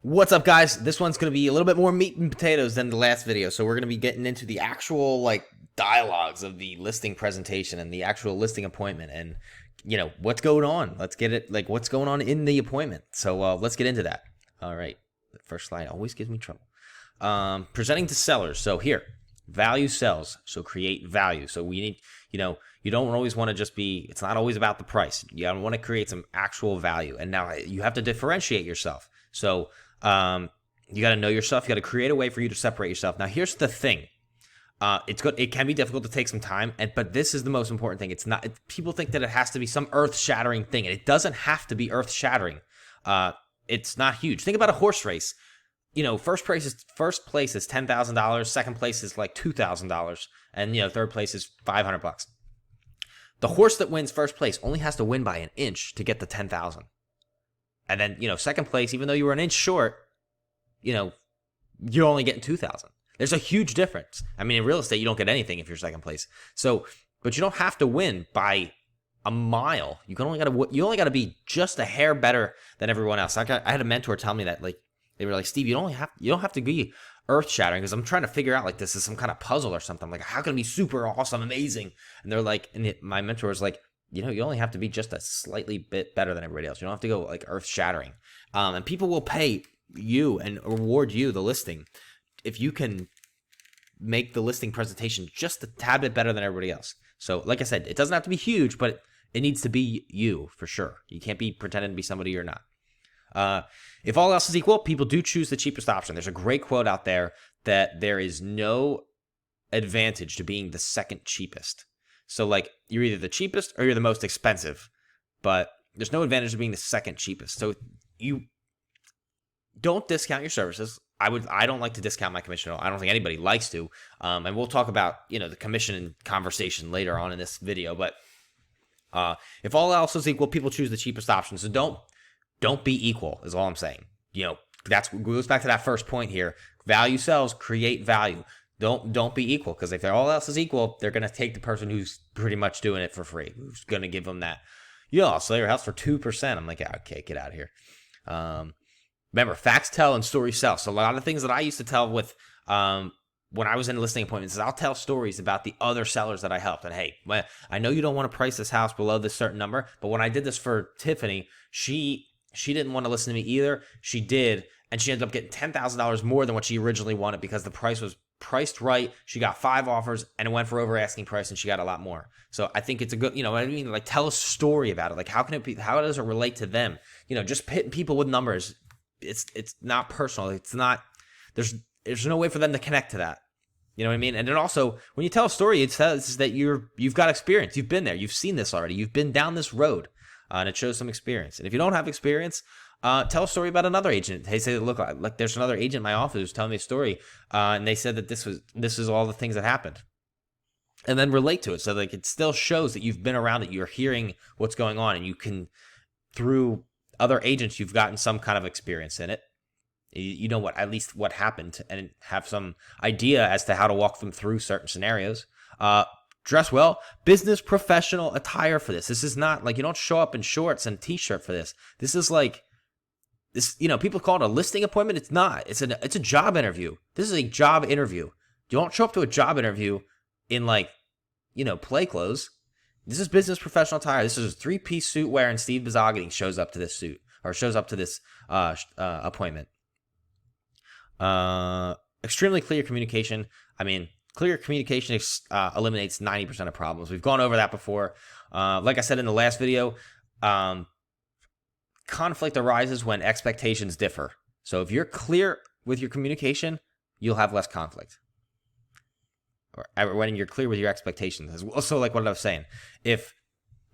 What's up, guys? This one's going to be a little bit more meat and potatoes than the last video. So we're going to be getting into the actual dialogues of the listing presentation and the actual listing appointment and what's going on. Let's get it what's going on in the appointment. So let's get into that. All right. The first slide always gives me trouble. Presenting to sellers. So here, value sells. So create value. So we need, you don't always want to just be, it's not always about the price. You want to create some actual value. And now you have to differentiate yourself. So you got to know yourself. You got to create a way for you to separate yourself. Now, here's the thing. It's good. It can be difficult to take some time, but this is the most important thing. It's not. People think that it has to be some earth-shattering thing, and it doesn't have to be earth-shattering. It's not huge. Think about a horse race. First place is $10,000. Second place is like $2,000, and third place is $500. The horse that wins first place only has to win by an inch to get the 10,000. And then, second place, even though you were an inch short, you're only getting 2,000. There's a huge difference. I mean, in real estate, you don't get anything if you're second place. So, but you don't have to win by a mile. You only got to be just a hair better than everyone else. I had a mentor tell me that, they were like, Steve, you don't have to be earth shattering, because I'm trying to figure out this is some kind of puzzle or something. Like, how can it be super awesome, amazing? And they're like, my mentor was like, you only have to be just a slightly bit better than everybody else. You don't have to go earth shattering. And people will pay you and reward you, the listing, if you can make the listing presentation just a tad bit better than everybody else. So like I said, it doesn't have to be huge, but it needs to be you for sure. You can't be pretending to be somebody you're not. If all else is equal, people do choose the cheapest option. There's a great quote out there that there is no advantage to being the second cheapest. So you're either the cheapest or you're the most expensive, but there's no advantage to being the second cheapest. So you don't discount your services. I don't like to discount my commission at all. I don't think anybody likes to. And we'll talk about, the commission conversation later on in this video. But if all else is equal, people choose the cheapest option. So don't be equal is all I'm saying. That's goes back to that first point here. Value sells, create value. Don't be equal, because if all else is equal, they're going to take the person who's pretty much doing it for free, who's going to give them that, I'll sell your house for 2%. I'm like, okay, get out of here. Remember, facts tell and stories sell. So a lot of things that I used to tell with when I was in listing appointments is I'll tell stories about the other sellers that I helped. And hey, I know you don't want to price this house below this certain number, but when I did this for Tiffany, she didn't want to listen to me either. She did, and she ended up getting $10,000 more than what she originally wanted because the price was priced right. She got 5 offers and it went for over asking price, and she got a lot more. So I think it's a good, tell a story about it. How does it relate to them? Just hitting people with numbers. It's not personal. It's not, there's no way for them to connect to that. You know what I mean? And then also, when you tell a story, it says that you've got experience. You've been there. You've seen this already. You've been down this road, and it shows some experience. And if you don't have experience, tell a story about another agent. They say, look, there's another agent in my office who's telling me a story, and they said that this is all the things that happened. And then relate to it. So it still shows that you've been around it. You're hearing what's going on, and you can, through other agents, you've gotten some kind of experience in it. You know at least what happened, and have some idea as to how to walk them through certain scenarios. Dress well, business professional attire for this. This is not you don't show up in shorts and t-shirt for this. This is this, people call it a listing appointment. It's not. It's a job interview. This is a job interview. You don't show up to a job interview in play clothes. This is business professional attire. This is a 3-piece suit wearing Steve Bizzaghi shows up to this appointment. Extremely clear communication. I mean, clear communication eliminates 90% of problems. We've gone over that before. Like I said in the last video, conflict arises when expectations differ. So if you're clear with your communication, you'll have less conflict. Or when you're clear with your expectations. Also, like what I was saying, if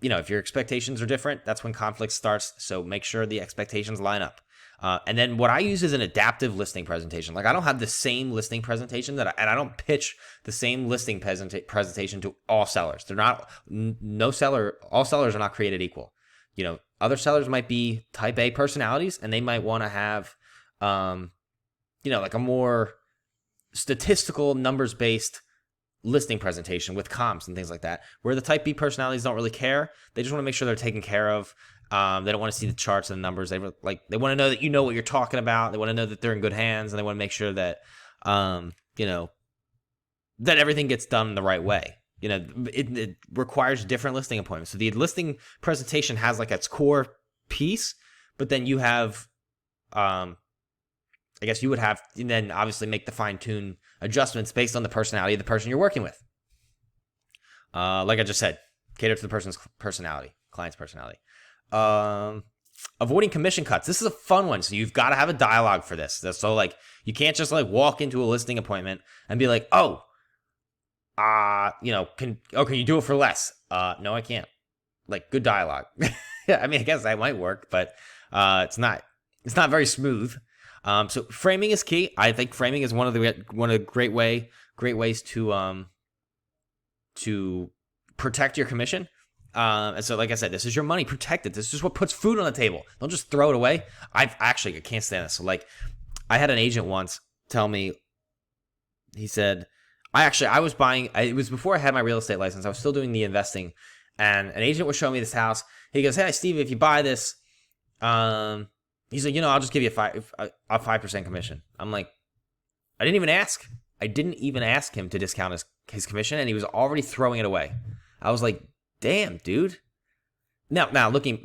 your expectations are different, that's when conflict starts. So make sure the expectations line up. And then what I use is an adaptive listing presentation. I don't have the same listing presentation and I don't pitch the same listing presentation to all sellers. They're not, all sellers are not created equal. Other sellers might be type A personalities, and they might want to have, a more statistical, numbers-based listing presentation with comps and things like that, where the type B personalities don't really care. They just want to make sure they're taken care of. They don't want to see the charts and the numbers. They want to know that you know what you're talking about. They want to know that they're in good hands, and they want to make sure that that everything gets done the right way. It requires different listing appointments. So the listing presentation has like its core piece, but then you have, I guess you would have, and then obviously make the fine-tune adjustments based on the personality of the person you're working with. Like I just said, cater to the person's personality, client's personality. Avoiding commission cuts. This is a fun one. So you've got to have a dialogue for this. So like, you can't just like walk into a listing appointment and be like, oh, can you do it for less? No, I can't. Like, good dialogue. I mean, I guess that might work, but it's not very smooth. So framing is key. I think framing is one of the great ways to protect your commission. And so, like I said, this is your money. Protect it. This is what puts food on the table. Don't just throw it away. I can't stand this. So, like, I had an agent once tell me, he said, I was buying, it was before I had my real estate license. I was still doing the investing, and an agent was showing me this house. He goes, hey, Steve, if you buy this, he's like, I'll just give you a 5% commission. I'm like, I didn't even ask. I didn't even ask him to discount his commission, and he was already throwing it away. I was like, damn, dude. Now looking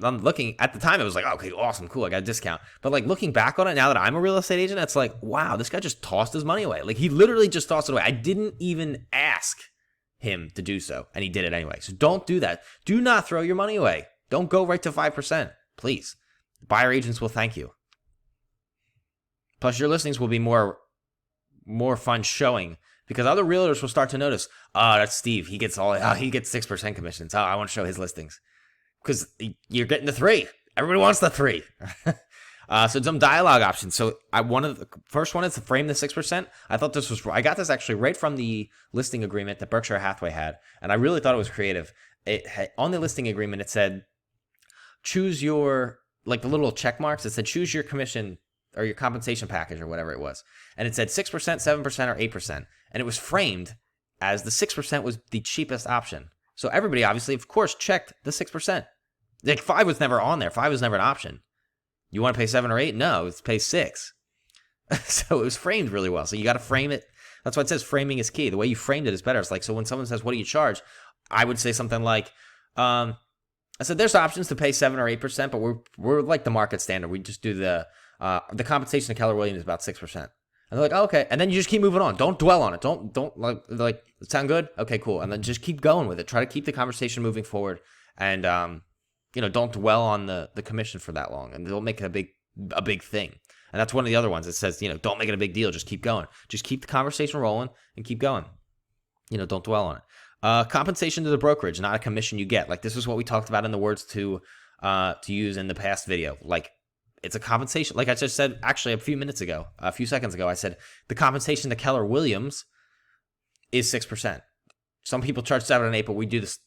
at the time, it was like, okay, awesome, cool, I got a discount. But like looking back on it, now that I'm a real estate agent, it's like, wow, this guy just tossed his money away. Like he literally just tossed it away. I didn't even ask him to do so, and he did it anyway. So don't do that. Do not throw your money away. Don't go right to 5%, please. Buyer agents will thank you. Plus, your listings will be more fun showing, because other realtors will start to notice, that's Steve. He gets 6% commissions. I want to show his listings. Because you're getting the 3. Everybody wants the 3. So some dialogue options. So the first one is to frame the 6%. I got this actually right from the listing agreement that Berkshire Hathaway had, and I really thought it was creative. On the listing agreement, it said, choose your, like the little check marks, it said choose your commission or your compensation package or whatever it was. And it said 6%, 7%, or 8%. And it was framed as the 6% was the cheapest option. So everybody obviously, of course, checked the 6%. Like 5 was never on there. 5 was never an option. You want to pay 7 or 8? No, it's pay 6. So it was framed really well. So you got to frame it. That's why it says framing is key. The way you framed it is better. It's like, so when someone says, what do you charge? I would say something like, I said, there's options to pay 7 or 8%, but we're like the market standard. We just do the compensation of Keller Williams is about 6%. And they're like, oh, okay. And then you just keep moving on. Don't dwell on it. Don't like sound good? Okay, cool. And then just keep going with it. Try to keep the conversation moving forward. And, don't dwell on the commission for that long. And they'll make it a big thing. And that's one of the other ones. It says, don't make it a big deal. Just keep going. Just keep the conversation rolling and keep going. Don't dwell on it. Compensation to the brokerage, not a commission you get. Like this is what we talked about in the words to use in the past video. Like, it's a compensation. Like I just said, actually, a few seconds ago, I said the compensation to Keller Williams is 6%. Some people charge 7 and 8, but we do this,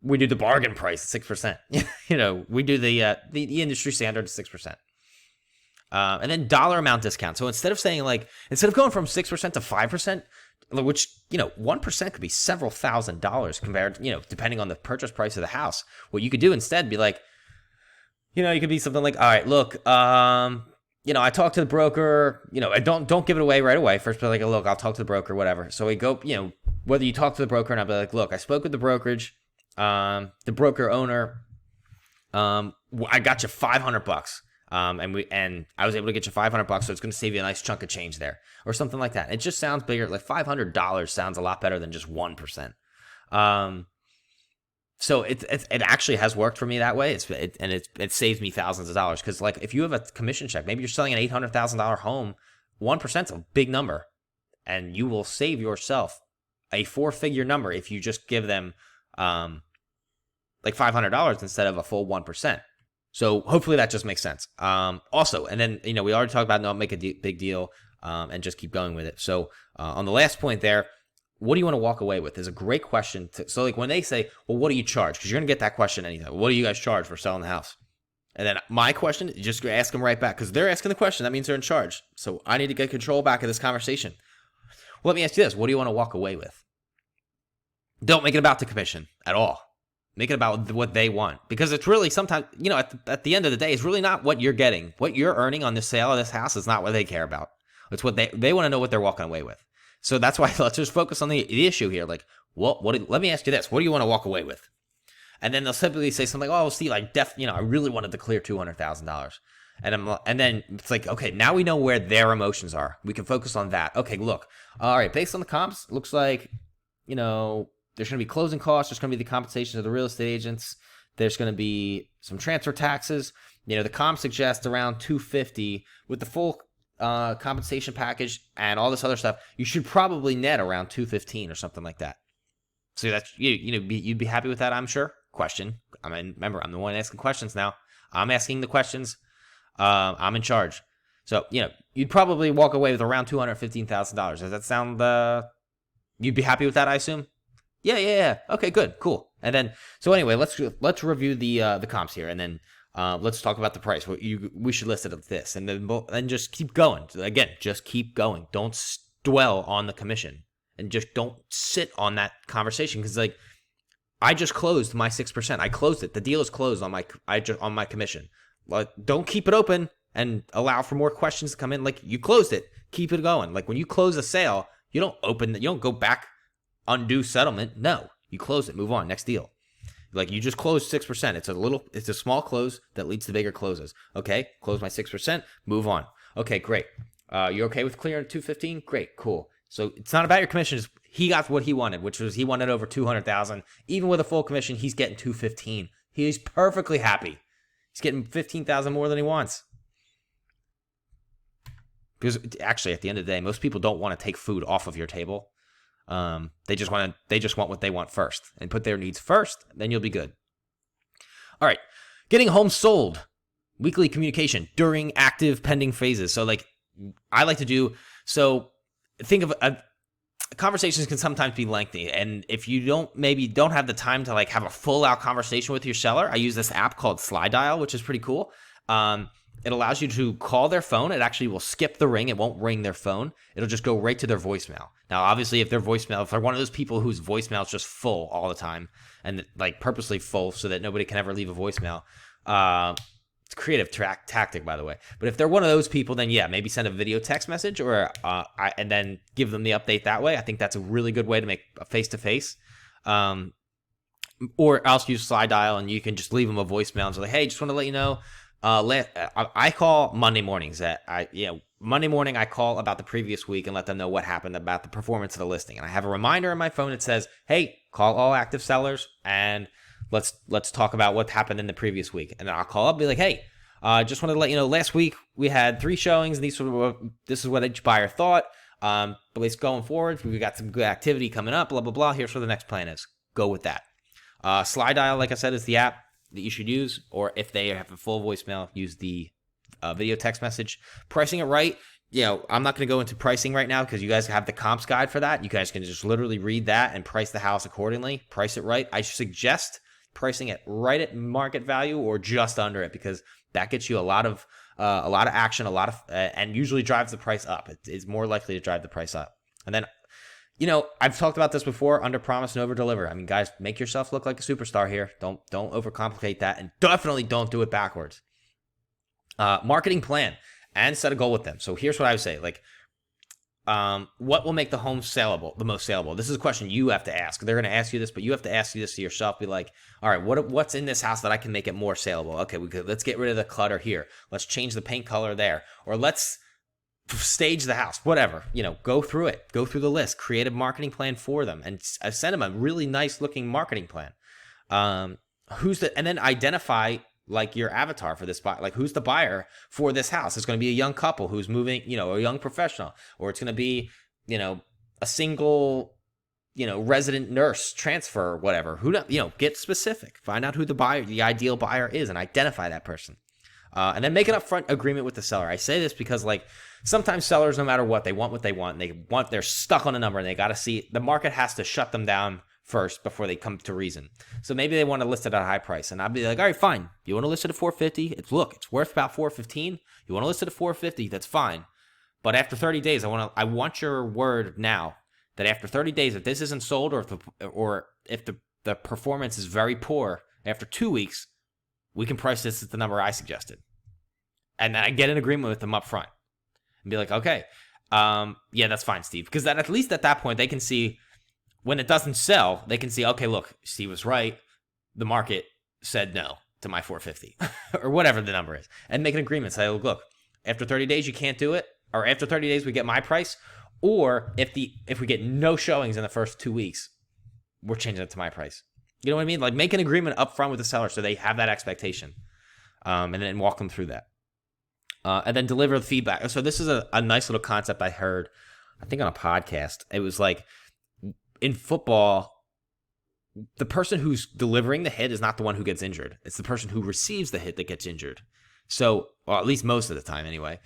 we do the bargain price at 6%. We do the industry standard at 6%. And then dollar amount discount. So instead of going from 6% to 5%, which, 1% could be several $1,000s compared, depending on the purchase price of the house. What you could do instead be like, you could be something like, all right, look, I talked to the broker, don't give it away right away. First, be like, look, I'll talk to the broker, whatever. So we go, whether you talk to the broker and I'll be like, look, I spoke with the brokerage, the broker owner, I got you $500. And I was able to get you $500, so it's going to save you a nice chunk of change there, or something like that. It just sounds bigger. Like $500 sounds a lot better than just 1%. So it actually has worked for me that way. It saves me thousands of dollars, because like if you have a commission check, maybe you're selling an $800,000 home, 1% is a big number, and you will save yourself a 4-figure number if you just give them like $500 instead of a full 1%. So hopefully that just makes sense. Also, and then, we already talked about don't make a big deal and just keep going with it. So on the last point there, what do you want to walk away with is a great question. So like when they say, well, what do you charge? Because you're going to get that question anytime. What do you guys charge for selling the house? And then my question, just ask them right back, because they're asking the question. That means they're in charge. So I need to get control back of this conversation. Well, let me ask you this. What do you want to walk away with? Don't make it about the commission at all. Make it about what they want. Because it's really sometimes, at the end of the day, it's really not what you're getting. What you're earning on the sale of this house is not what they care about. It's what they want to know what they're walking away with. So that's why let's just focus on the issue here. Like, let me ask you this. What do you want to walk away with? And then they'll simply say something like, oh, see, like, I really wanted to clear $200,000. And then it's like, okay, now we know where their emotions are. We can focus on that. Okay, look, all right, based on the comps, it looks like, there's going to be closing costs. There's going to be the compensation of the real estate agents. There's going to be some transfer taxes. The comp suggests around $250 with the full compensation package and all this other stuff. You should probably net around $215 or something like that. So that's you'd be happy with that, I'm sure. Question. Remember, I'm the one asking questions now. I'm asking the questions. I'm in charge. So you'd probably walk away with around $215,000. Does that sound? You'd be happy with that, I assume. Yeah. Okay, good, cool. And then, so anyway, let's review the comps here, and then let's talk about the price. We should list it at this, and then just keep going. Again, just keep going. Don't dwell on the commission, and just don't sit on that conversation because like I just closed my 6%. I closed it. The deal is closed on my commission. Like, don't keep it open and allow for more questions to come in. Like, you closed it. Keep it going. Like, when you close a sale, you don't go back, undo settlement. No, you close it. Move on. Next deal. Like, you just closed 6%. It's a small close that leads to bigger closes. Okay, close my 6%. Move on. Okay, great. You okay with clearing $215? Great, cool. So it's not about your commission. He got what he wanted, which was he wanted over $200,000. Even with a full commission, he's getting $215. He's perfectly happy. He's getting $15,000 more than he wants. Because actually, at the end of the day, most people don't want to take food off of your table. They just want what they want first, and put their needs first. Then you'll be good. All right, getting home sold. Weekly communication during active pending phases. So, like I like to do. So, think of conversations can sometimes be lengthy, and if you don't have the time to like have a full out conversation with your seller, I use this app called Slide Dial, which is pretty cool. It allows you to call their phone. It actually will skip the ring. It won't ring their phone. It'll just go right to their voicemail. Now, obviously, if they're one of those people whose voicemail is just full all the time and like purposely full so that nobody can ever leave a voicemail, it's a creative tactic, by the way. But if they're one of those people, then yeah, maybe send a video text message and then give them the update that way. I think that's a really good way to make a face-to-face. Or else use Slide Dial and you can just leave them a voicemail and say, hey, just want to let you know, I call Monday mornings. Monday morning I call about the previous week and let them know what happened about the performance of the listing. And I have a reminder on my phone that says, hey, call all active sellers and let's talk about what happened in the previous week. And then I'll call up and be like, hey, just wanted to let you know, last week we had 3 showings. This is what each buyer thought. But at least going forward, we got some good activity coming up, blah, blah, blah. Here's what the next plan is. Go with that. Slide Dial, like I said, is the app that you should use. Or if they have a full voicemail, use the video text message. Pricing it right. I'm not going to go into pricing right now because you guys have the comps guide for that. You guys can just literally read that and price the house accordingly. Price it right. I suggest pricing it right at market value or just under it because that gets you a lot of action, and usually drives the price up. It's more likely to drive the price up. And then, I've talked about this before, under promise and over deliver. I mean, guys, make yourself look like a superstar here. Don't overcomplicate that, and definitely don't do it backwards. Marketing plan and set a goal with them. So here's what I would say, what will make the home the most saleable? This is a question you have to ask. They're going to ask you this, but you have to ask this to yourself. Be like, all right, what's in this house that I can make it more saleable? Okay, let's get rid of the clutter here. Let's change the paint color there, or let's stage the house. Whatever, go through it. Go through the list. Create a marketing plan for them, and send them a really nice looking marketing plan. And then identify like your avatar for this buyer, like who's the buyer for this house. It's going to be a young couple who's moving, a young professional, or it's going to be, a single, resident nurse transfer or whatever. Get specific, find out who the ideal buyer is and identify that person. And then make an upfront agreement with the seller. I say this because sometimes sellers, no matter what they want, and they're stuck on a number and they got to see the market has to shut them down first before they come to reason. So maybe they want to list it at a high price, and I'd be like, all right, fine. You want to list it at $450? It's worth about $415. You want to list it at $450? That's fine. But after 30 days, I want your word now that after 30 days, if this isn't sold, or if the performance is very poor, after 2 weeks, we can price this at the number I suggested. And then I get an agreement with them up front and be like, okay, yeah, that's fine, Steve. Because then at least at that point, they can see when it doesn't sell, they can see, okay, look, Steve was right. The market said no to my 450 or whatever the number is, and make an agreement. Say, look, after 30 days, you can't do it. Or after 30 days, we get my price. Or if we get no showings in the first 2 weeks, we're changing it to my price. You know what I mean? Like, make an agreement up front with the seller so they have that expectation, and then walk them through that. And then deliver the feedback. So this is a nice little concept I heard, I think on a podcast. It was like, in football, the person who's delivering the hit is not the one who gets injured. It's the person who receives the hit that gets injured. So, well, at least most of the time anyway.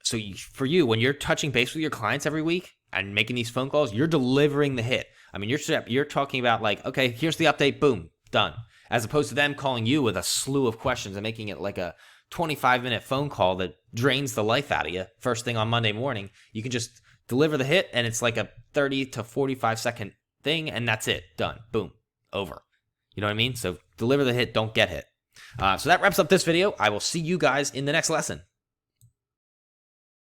So for you, when you're touching base with your clients every week and making these phone calls, you're delivering the hit. I mean, you're talking about like, okay, here's the update, boom, done. As opposed to them calling you with a slew of questions and making it like a 25-minute phone call that drains the life out of you first thing on Monday morning. You can just deliver the hit, and it's like a 30 to 45-second thing, and that's it. Done. Boom. Over. You know what I mean? So deliver the hit, don't get hit. So that wraps up this video. I will see you guys in the next lesson.